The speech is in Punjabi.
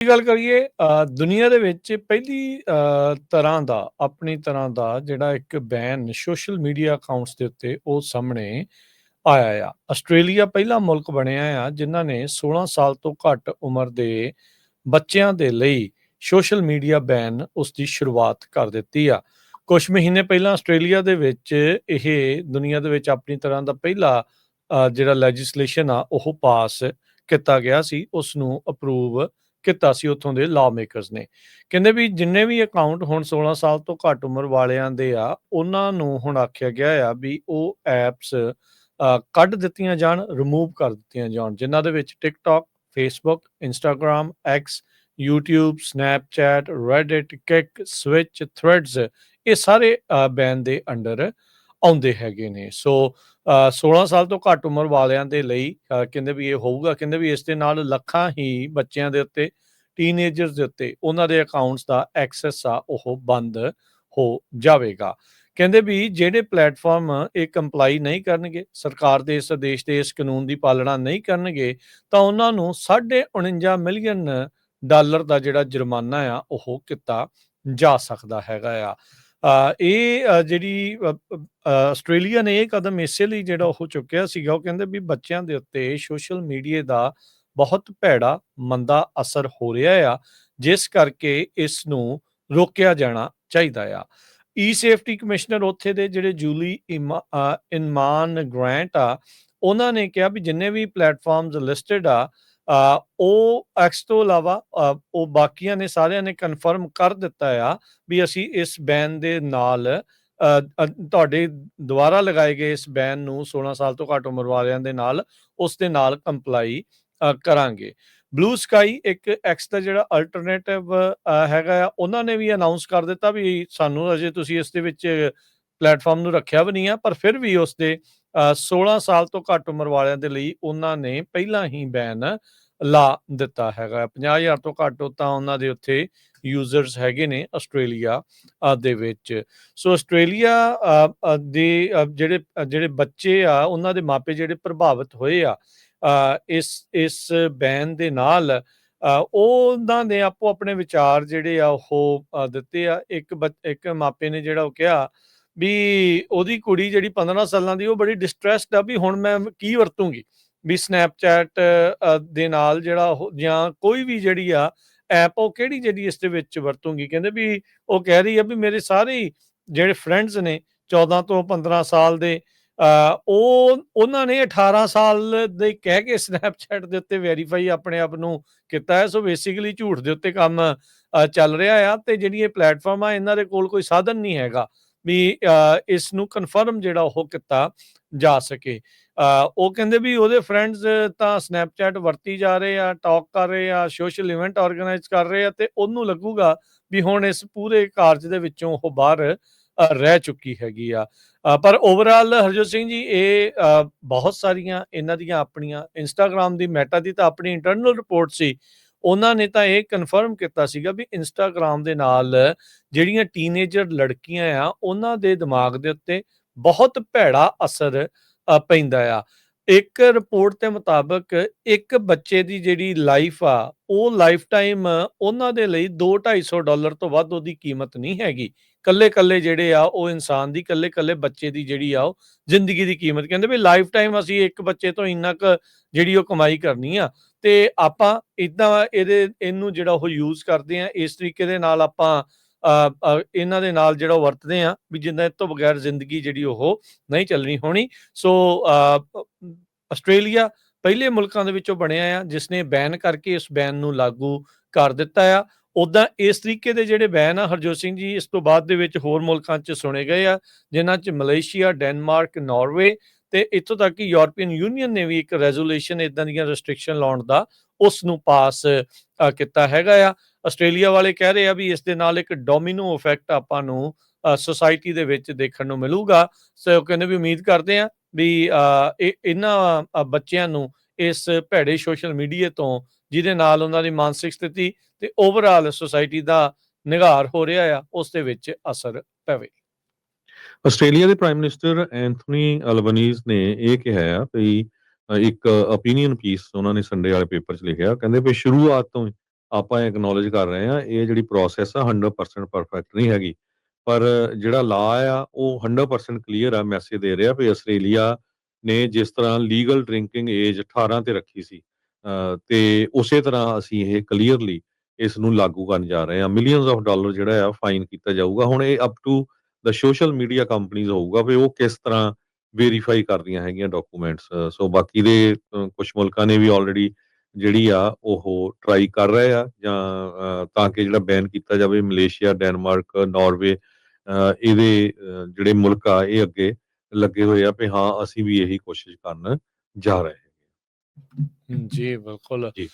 ਗੱਲ ਕਰੀਏ ਦੁਨੀਆ ਦੇ ਵਿੱਚ ਪਹਿਲੀ ਤਰ੍ਹਾਂ ਦਾ ਆਪਣੀ ਤਰ੍ਹਾਂ ਦਾ ਜਿਹੜਾ ਇੱਕ ਬੈਨ ਸੋਸ਼ਲ ਮੀਡੀਆ ਅਕਾਊਂਟਸ ਦੇ ਉੱਤੇ ਉਹ ਸਾਹਮਣੇ ਆਇਆ ਆ। ਆਸਟ੍ਰੇਲੀਆ ਪਹਿਲਾ ਮੁਲਕ ਬਣਿਆ ਆ ਜਿਨ੍ਹਾਂ ਨੇ 16 ਸਾਲ ਤੋਂ ਘੱਟ ਉਮਰ ਦੇ ਬੱਚਿਆਂ ਦੇ ਲਈ ਸੋਸ਼ਲ ਮੀਡੀਆ ਬੈਨ ਉਸ ਦੀ ਸ਼ੁਰੂਆਤ ਕਰ ਦਿੱਤੀ ਆ। ਕੁਝ ਮਹੀਨੇ ਪਹਿਲਾਂ ਆਸਟ੍ਰੇਲੀਆ ਦੇ ਵਿੱਚ ਇਹ ਦੁਨੀਆ ਦੇ ਵਿੱਚ ਆਪਣੀ ਤਰ੍ਹਾਂ ਦਾ ਪਹਿਲਾ ਜਿਹੜਾ ਲੈਜਿਸਲੇਸ਼ਨ ਆ ਉਹ ਪਾਸ ਕੀਤਾ ਗਿਆ ਸੀ, ਉਸ ਨੂੰ ਅਪਰੂਵ ਕੀਤਾ ਸੀ ਉੱਥੋਂ ਦੇ ਲਾਅ ਮੇਕਰਸ ਨੇ। ਕਹਿੰਦੇ ਵੀ ਜਿੰਨੇ ਵੀ ਅਕਾਊਂਟ ਹੁਣ 16 ਸਾਲ ਤੋਂ ਘੱਟ ਉਮਰ ਵਾਲਿਆਂ ਦੇ ਆ, ਉਹਨਾਂ ਨੂੰ ਹੁਣ ਆਖਿਆ ਗਿਆ ਆ ਵੀ ਉਹ ਐਪਸ ਕੱਢ ਦਿੱਤੀਆਂ ਜਾਣ, ਰਿਮੂਵ ਕਰ ਦਿੱਤੀਆਂ ਜਾਣ, ਜਿਨ੍ਹਾਂ ਦੇ ਵਿੱਚ TikTok, Facebook, Instagram, X, YouTube, Snapchat, Reddit, Kick, Switch, Threads ਇਹ ਸਾਰੇ ਬੈਨ ਦੇ ਅੰਡਰ ਆਉਂਦੇ ਹੈਗੇ ਨੇ। ਸੋ 16 ਸਾਲ ਤੋਂ ਘੱਟ ਉਮਰ ਵਾਲਿਆਂ ਦੇ ਲਈ ਕਹਿੰਦੇ ਵੀ ਇਹ ਹੋਊਗਾ। ਕਹਿੰਦੇ ਵੀ ਇਸ ਦੇ ਨਾਲ ਲੱਖਾਂ ਹੀ ਬੱਚਿਆਂ ਦੇ ਉੱਤੇ, ਟੀਨਏਜਰਸ ਦੇ ਉੱਤੇ ਉਹਨਾਂ ਦੇ ਅਕਾਊਂਟਸ ਦਾ ਐਕਸੈਸ ਆ ਉਹ ਬੰਦ ਹੋ ਜਾਵੇਗਾ। ਕਹਿੰਦੇ ਵੀ ਜਿਹੜੇ ਪਲੇਟਫਾਰਮ ਇਹ ਕੰਪਲਾਈ ਨਹੀਂ ਕਰਨਗੇ, ਸਰਕਾਰ ਦੇ ਇਸ ਆਦੇਸ਼ ਦੇ ਇਸ ਕਾਨੂੰਨ ਦੀ ਪਾਲਣਾ ਨਹੀਂ ਕਰਨਗੇ, ਤਾਂ ਉਹਨਾਂ ਨੂੰ $49 ਮਿਲੀਅਨ ਦਾ ਜਿਹੜਾ ਜੁਰਮਾਨਾ ਆ ਉਹ ਕੀਤਾ ਜਾ ਸਕਦਾ ਹੈਗਾ ਆ। ਇਹ ਜਿਹੜੀ ਆਸਟ੍ਰੇਲੀਆ ਨੇ ਇਹ ਕਦਮ ਇਸੇ ਲਈ ਜਿਹੜਾ ਉਹ ਚੁੱਕਿਆ ਸੀਗਾ। ਉਹ ਕਹਿੰਦੇ ਵੀ ਬੱਚਿਆਂ ਦੇ ਉੱਤੇ ਸੋਸ਼ਲ ਮੀਡੀਆ ਦਾ ਬਹੁਤ ਭੈੜਾ ਮੰਦਾ ਅਸਰ ਹੋ ਰਿਹਾ ਆ, ਜਿਸ ਕਰਕੇ ਇਸ ਨੂੰ ਰੋਕਿਆ ਜਾਣਾ ਚਾਹੀਦਾ ਆ। ਈ ਸੇਫਟੀ ਕਮਿਸ਼ਨਰ ਉੱਥੇ ਦੇ ਜਿਹੜੇ ਜੂਲੀ ਇਨਮਾਨ ਗ੍ਰੈਂਟ ਆ, ਉਹਨਾਂ ਨੇ ਕਿਹਾ ਵੀ ਜਿੰਨੇ ਵੀ ਪਲੇਟਫਾਰਮਸ ਲਿਸਟਡ ਆ ਉਹ ਐਕਸ ਤੋਂ ਇਲਾਵਾ ਉਹ ਬਾਕੀਆਂ ਨੇ ਸਾਰਿਆਂ ਨੇ ਕਨਫਰਮ ਕਰ ਦਿੱਤਾ ਆ ਵੀ ਅਸੀਂ ਇਸ ਬੈਨ ਦੇ ਨਾਲ ਤੁਹਾਡੇ ਦੁਆਰਾ ਲਗਾਏ ਗਏ ਇਸ ਬੈਨ ਨੂੰ 16 ਸਾਲ ਤੋਂ ਘੱਟ ਉਮਰ ਵਾਲਿਆਂ ਦੇ ਨਾਲ ਉਸ ਦੇ ਨਾਲ ਕੰਪਲਾਈ ਕਰਾਂਗੇ। ਬਲੂ ਸਕਾਈ ਇੱਕ ਐਕਸ ਦਾ ਜਿਹੜਾ ਅਲਟਰਨੇਟਿਵ ਹੈਗਾ ਆ, ਉਹਨਾਂ ਨੇ ਵੀ ਅਨਾਉਂਸ ਕਰ ਦਿੱਤਾ ਵੀ ਸਾਨੂੰ ਅਜੇ ਤੁਸੀਂ ਇਸ ਦੇ ਵਿੱਚ ਪਲੇਟਫਾਰਮ ਨੂੰ ਰੱਖਿਆ ਵੀ ਨਹੀਂ ਆ, ਪਰ ਫਿਰ ਵੀ ਉਸ ਦੇ 16 ਸਾਲ ਤੋਂ ਘੱਟ ਉਮਰ ਵਾਲਿਆਂ ਦੇ ਲਈ ਉਹਨਾਂ ਨੇ ਪਹਿਲਾਂ ਹੀ ਬੈਨ ਲਾ ਦਿੱਤਾ ਹੈਗਾ। 50,000 ਤੋਂ ਘੱਟ ਤਾਂ ਉਹਨਾਂ ਦੇ ਉੱਥੇ ਯੂਜ਼ਰਸ ਹੈਗੇ ਨੇ ਆਸਟ੍ਰੇਲੀਆ ਦੇ ਵਿੱਚ। ਸੋ ਆਸਟ੍ਰੇਲੀਆ ਦੇ ਜਿਹੜੇ ਬੱਚੇ ਆ, ਉਹਨਾਂ ਦੇ ਮਾਪੇ ਜਿਹੜੇ ਪ੍ਰਭਾਵਿਤ ਹੋਏ ਆ ਇਸ ਬੈਨ ਦੇ ਨਾਲ, ਉਹਨਾਂ ਨੇ ਆਪੋ ਆਪਣੇ ਵਿਚਾਰ ਜਿਹੜੇ ਆ ਉਹ ਦਿੱਤੇ ਆ। ਇੱਕ ਮਾਪੇ ਨੇ ਜਿਹੜਾ ਉਹ ਕਿਹਾ ਵੀ ਉਹਦੀ ਕੁੜੀ ਜਿਹੜੀ 15 ਸਾਲਾਂ ਦੀ, ਉਹ ਬੜੀ ਡਿਸਟਰੈਸਡ ਆ ਵੀ ਹੁਣ ਮੈਂ ਕੀ ਵਰਤੂੰਗੀ, ਵੀ ਸਨੈਪਚੈਟ ਦੇ ਨਾਲ ਜਿਹੜਾ ਉਹ ਜਾਂ ਕੋਈ ਵੀ ਜਿਹੜੀ ਆ ਐਪ ਉਹ ਕਿਹੜੀ ਜਿਹੜੀ ਇਸ ਦੇ ਵਿੱਚ ਵਰਤੂੰਗੀ। ਕਹਿੰਦੇ ਵੀ ਉਹ ਕਹਿ ਰਹੀ ਆ ਵੀ ਮੇਰੇ ਸਾਰੇ ਜਿਹੜੇ ਫਰੈਂਡਸ ਨੇ 14 ਤੋਂ 15 ਸਾਲ ਦੇ, ਉਹਨਾਂ ਨੇ 18 ਸਾਲ ਦੇ ਕਹਿ ਕੇ ਸਨੈਪਚੈਟ ਦੇ ਉੱਤੇ ਵੈਰੀਫਾਈ ਆਪਣੇ ਆਪ ਨੂੰ ਕੀਤਾ ਹੈ। ਸੋ ਬੇਸਿਕਲੀ ਝੂਠ ਦੇ ਉੱਤੇ ਕੰਮ ਚੱਲ ਰਿਹਾ ਆ, ਤੇ ਜਿਹੜੀ ਇਹ ਪਲੇਟਫਾਰਮ ਆ ਇਹਨਾਂ ਦੇ ਕੋਲ ਕੋਈ ਸਾਧਨ ਨਹੀਂ ਹੈਗਾ ਵੀ ਇਸ ਨੂੰ ਕਨਫਰਮ ਜਿਹੜਾ ਉਹ ਕੀਤਾ ਜਾ ਸਕੇ। ਉਹ ਕਹਿੰਦੇ ਵੀ ਉਹਦੇ ਫਰੈਂਡਸ ਤਾਂ ਸਨੈਪਚੈਟ ਵਰਤੀ ਜਾ ਰਹੇ ਆ, ਟਾਕ ਕਰ ਰਹੇ ਆ, ਸੋਸ਼ਲ ਇਵੈਂਟ ਆਰਗੇਨਾਈਜ਼ ਕਰ ਰਹੇ ਆ, ਤੇ ਉਹਨੂੰ ਲੱਗੂਗਾ ਵੀ ਹੁਣ ਇਸ ਪੂਰੇ ਕਾਰਜ ਦੇ ਵਿੱਚੋਂ ਉਹ ਬਾਹਰ ਰਹਿ ਚੁੱਕੀ ਹੈਗੀ ਆ। ਪਰ ਓਵਰਆਲ ਹਰਜੋਤ ਸਿੰਘ ਜੀ, ਇਹ ਬਹੁਤ ਸਾਰੀਆਂ ਇਹਨਾਂ ਦੀਆਂ ਆਪਣੀਆਂ ਇੰਸਟਾਗ੍ਰਾਮ ਦੀ, ਮੈਟਾ ਦੀ ਤਾਂ ਆਪਣੀ ਇੰਟਰਨਲ ਰਿਪੋਰਟ ਸੀ। ਉਹਨਾਂ ਨੇ ਤਾਂ ਇਹ ਕਨਫਰਮ ਕੀਤਾ ਸੀਗਾ ਵੀ ਇੰਸਟਾਗ੍ਰਾਮ ਦੇ ਨਾਲ ਜਿਹੜੀਆਂ ਟੀਨੇਜਰ ਲੜਕੀਆਂ ਆ, ਉਹਨਾਂ ਦੇ ਦਿਮਾਗ ਦੇ ਉੱਤੇ ਬਹੁਤ ਭੈੜਾ ਅਸਰ ਪੈਂਦਾ ਆ। ਇੱਕ ਰਿਪੋਰਟ ਦੇ ਮੁਤਾਬਕ ਇੱਕ ਬੱਚੇ ਦੀ ਜਿਹੜੀ ਲਾਈਫ ਆ, ਉਹ ਲਾਈਫ ਟਾਈਮ ਉਹਨਾਂ ਦੇ ਲਈ $200-250 ਤੋਂ ਵੱਧ ਉਹਦੀ ਕੀਮਤ ਨਹੀਂ ਹੈਗੀ। ਕੱਲੇ ਜਿਹੜੇ ਆ ਉਹ ਇਨਸਾਨ ਦੀ, ਕੱਲੇ ਬੱਚੇ ਦੀ ਜਿਹੜੀ ਆ ਉਹ ਜ਼ਿੰਦਗੀ ਦੀ ਕੀਮਤ। ਕਹਿੰਦੇ ਵੀ ਲਾਈਫ ਟਾਈਮ ਅਸੀਂ ਇੱਕ ਬੱਚੇ ਤੋਂ ਇੰਨਾ ਕੁ ਜਿਹੜੀ ਉਹ ਕਮਾਈ ਕਰਨੀ ਆ, ਤੇ ਆਪਾਂ ਇਦਾਂ ਇਹਨੂੰ ਜਿਹੜਾ ਉਹ ਯੂਜ਼ ਕਰਦੇ ਆ, ਇਸ ਤਰੀਕੇ ਦੇ ਨਾਲ ਆਪਾਂ ਇਹਨਾਂ ਦੇ ਨਾਲ ਜਿਹੜਾ ਵਰਤਦੇ ਆ ਵੀ ਜਿੰਨਾ ਇਹ ਤੋਂ ਬਗੈਰ ਜ਼ਿੰਦਗੀ ਜਿਹੜੀ ਉਹ ਨਹੀਂ ਚੱਲਣੀ ਹੋਣੀ। ਸੋ ਆਸਟ੍ਰੇਲੀਆ ਪਹਿਲੇ ਮੁਲਕਾਂ ਦੇ ਵਿੱਚੋਂ ਬਣਿਆ ਆ ਜਿਸ ਨੇ ਬੈਨ ਕਰਕੇ ਇਸ ਬੈਨ ਨੂੰ ਲਾਗੂ ਕਰ ਦਿੱਤਾ ਆ। ਉੱਦਾਂ ਇਸ ਤਰੀਕੇ ਦੇ ਜਿਹੜੇ ਬੈਨ ਆ ਹਰਜੋਤ ਸਿੰਘ ਜੀ, ਇਸ ਤੋਂ ਬਾਅਦ ਦੇ ਵਿੱਚ ਹੋਰ ਮੁਲਕਾਂ 'ਚ ਸੁਣੇ ਗਏ ਆ, ਜਿਨ੍ਹਾਂ 'ਚ ਮਲੇਸ਼ੀਆ, ਡੈਨਮਾਰਕ, ਨਾਰਵੇ, ਤੇ ਇੱਥੋਂ ਤੱਕ ਕਿ ਯੂਰਪੀਅਨ ਯੂਨੀਅਨ ਨੇ ਵੀ ਇੱਕ ਰੈਜ਼ੋਲੂਸ਼ਨ ਇਦਾਂ ਦੀਆਂ ਰੈਸਟ੍ਰਿਕਸ਼ਨ ਲਾਉਣ ਦਾ ਉਸ ਨੂੰ ਪਾਸ ਕੀਤਾ ਹੈਗਾ ਆ। ਆਸਟ੍ਰੇਲੀਆ ਵਾਲੇ ਕਹਿ ਰਹੇ ਆ ਵੀ ਇਸ ਦੇ ਨਾਲ ਇੱਕ ਡੋਮੀਨੋ ਇਫੈਕਟ ਆਪਾਂ ਨੂੰ ਸੁਸਾਇਟੀ ਦੇ ਵਿੱਚ ਦੇਖਣ ਨੂੰ ਮਿਲੂਗਾ। ਸੋ ਕਹਿੰਦੇ ਵੀ ਉਮੀਦ ਕਰਦੇ ਆ ਵੀ ਇਹਨਾਂ ਬੱਚਿਆਂ ਨੂੰ ਇਸ ਭੈੜੇ ਸੋਸ਼ਲ ਮੀਡੀਆ ਤੋਂ, ਜਿਹਦੇ ਨਾਲ ਉਹਨਾਂ ਦੀ ਮਾਨਸਿਕ ਸਥਿਤੀ ਤੇ ਓਵਰਆਲ ਸੁਸਾਇਟੀ ਦਾ ਨਿਘਾਰ ਹੋ ਰਿਹਾ ਆ, ਉਸ ਦੇ ਵਿੱਚ ਅਸਰ ਪਵੇ। ਆਸਟ੍ਰੇਲੀਆ ਦੇ ਪ੍ਰਾਈਮ ਮਿਨਿਸਟਰ ਐਂਥਨੀ ਅਲਬਨੀਜ਼ ਨੇ ਇਹ ਕਿਹਾ ਆ ਵੀ ਇੱਕ ਓਪੀਨੀਅਨ ਪੀਸ ਉਹਨਾਂ ਨੇ ਸੰਡੇ ਵਾਲੇ ਪੇਪਰ 'ਚ ਲਿਖਿਆ। ਕਹਿੰਦੇ ਵੀ ਸ਼ੁਰੂਆਤ ਤੋਂ ਹੀ ਆਪਾਂ ਐਕਨੋਲੇਜ ਕਰ ਰਹੇ ਹਾਂ ਇਹ ਜਿਹੜੀ ਪ੍ਰੋਸੈਸ ਆ 100% ਪਰਫੈਕਟ ਨਹੀਂ ਹੈਗੀ, ਪਰ ਜਿਹੜਾ ਲਾ ਆ ਉਹ 100% ਕਲੀਅਰ ਆ, ਮੈਸੇਜ ਦੇ ਰਿਹਾ ਵੀ ਆਸਟ੍ਰੇਲੀਆ ਨੇ ਜਿਸ ਤਰ੍ਹਾਂ ਲੀਗਲ ਡਰਿੰਕਿੰਗ ਏਜ 18 ਤੇ ਰੱਖੀ ਸੀ, ਤੇ ਉਸੇ ਤਰ੍ਹਾਂ ਅਸੀਂ ਇਹ ਕਲੀਅਰਲੀ ਇਸ ਨੂੰ ਲਾਗੂ ਕਰਨ ਜਾ ਰਹੇ ਹਾਂ। ਮਿਲੀਅਨਸ ਆਫ ਡਾਲਰ ਜਿਹੜਾ ਆ ਫਾਈਨ ਕੀਤਾ ਜਾਊਗਾ। ਹੁਣ ਇਹ up to the social media companies ਹੋਊਗਾ ਵੀ ਉਹ ਕਿਸ ਤਰ੍ਹਾਂ ਵੈਰੀਫਾਈ ਕਰਦੀਆਂ ਹੈਗੀਆਂ ਡਾਕੂਮੈਂਟਸ। ਸੋ ਬਾਕੀ ਦੇ ਕੁਝ ਮੁਲਕਾਂ ਨੇ ਵੀ ਆਲਰੇਡੀ ਜਿਹੜੀ ਆ ਉਹ ਟਰਾਈ ਕਰ ਰਹੇ ਆ, ਜਾਂ ਤਾਂ ਕਿ ਜਿਹੜਾ ਬੈਨ ਕੀਤਾ ਜਾਵੇ। ਮਲੇਸ਼ੀਆ, ਡੈਨਮਾਰਕ, ਨਾਰਵੇ, ਇਹਦੇ ਜਿਹੜੇ ਮੁਲਕ ਆ ਇਹ ਅੱਗੇ ਲੱਗੇ ਹੋਏ ਆ ਵੀ ਹਾਂ ਅਸੀਂ ਵੀ ਇਹੀ ਕੋਸ਼ਿਸ਼ ਕਰਨ ਜਾ ਰਹੇ ਹਾਂ। ਜੀ ਬਿਲਕੁਲ। ਜੀ।